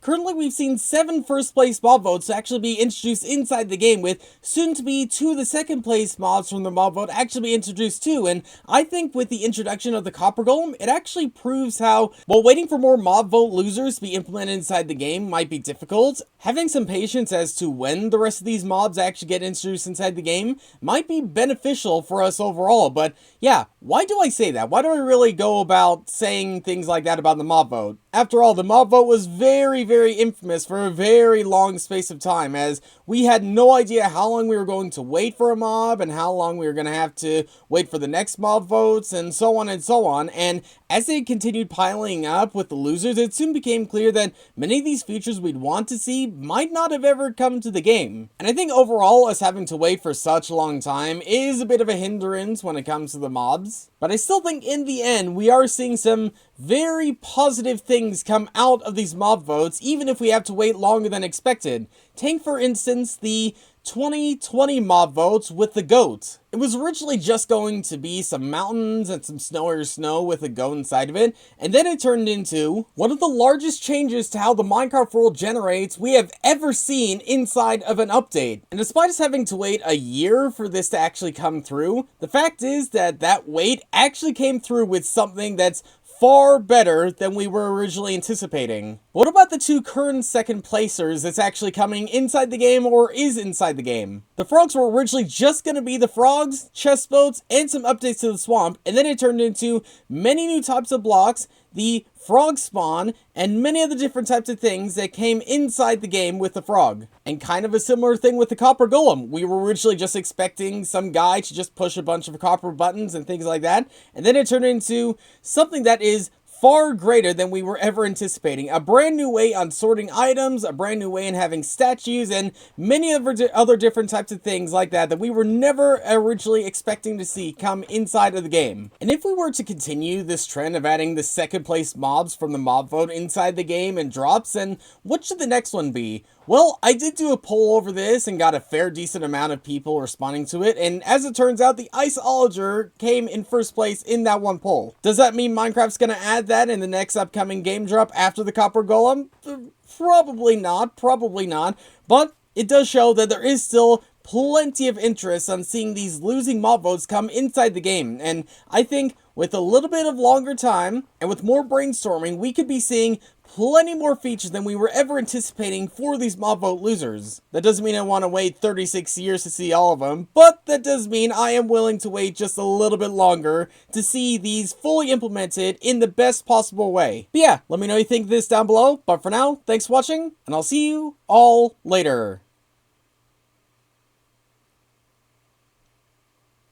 Currently, we've seen 7 first place mob votes actually be introduced inside the game, with soon to be 2 of the second place mobs from the mob vote actually be introduced too. And I think with the introduction of the Copper Golem, it actually proves how, while waiting for more mob vote losers to be implemented inside the game might be difficult, having some patience as to when the rest of these mobs actually get introduced inside the game might be beneficial for us overall. But yeah, why do I say that? Why do I really go about saying things like that about the mob vote? After all, the mob vote was very infamous for a very long space of time, as we had no idea how long we were going to wait for a mob and how long we were going to have to wait for the next mob votes and so on and so on. And as they continued piling up with the losers, it soon became clear that many of these features we'd want to see might not have ever come to the game. And I think overall, us having to wait for such a long time is a bit of a hindrance when it comes to the mobs. But I still think in the end, we are seeing some very positive things come out of these mob votes, even if we have to wait longer than expected. Take, for instance, the 2020 mob votes with the goat. It was originally just going to be some mountains and some snowier snow with a goat inside of it, and then it turned into one of the largest changes to how the Minecraft world generates we have ever seen inside of an update. And despite us having to wait a year for this to actually come through, the fact is that that wait actually came through with something that's far better than we were originally anticipating. What about the 2 current second placers that's actually coming inside the game or is inside the game? The frogs were originally just going to be the frogs, chest boats, and some updates to the swamp, and then it turned into many new types of blocks, the frog spawn, and many other different types of things that came inside the game with the frog. And kind of a similar thing with the copper golem. We were originally just expecting some guy to just push a bunch of copper buttons and things like that, and then it turned into something that is far greater than we were ever anticipating. A brand new way on sorting items, a brand new way in having statues, and many other different types of things like that we were never originally expecting to see come inside of the game. And if we were to continue this trend of adding the second place mobs from the mob vote inside the game and drops, then what should the next one be? Well, I did do a poll over this and got a fair decent amount of people responding to it, and as it turns out, the Iceologer came in first place in that one poll. Does that mean Minecraft's gonna add that in the next upcoming game drop after the Copper Golem? Probably not, but it does show that there is still plenty of interest on seeing these losing mob votes come inside the game, and I think with a little bit of longer time and with more brainstorming, we could be seeing plenty more features than we were ever anticipating for these mob vote losers. That doesn't mean I want to wait 36 years to see all of them, but that does mean I am willing to wait just a little bit longer to see these fully implemented in the best possible way. But yeah, let me know what you think of this down below, but for now, thanks for watching, and I'll see you all later.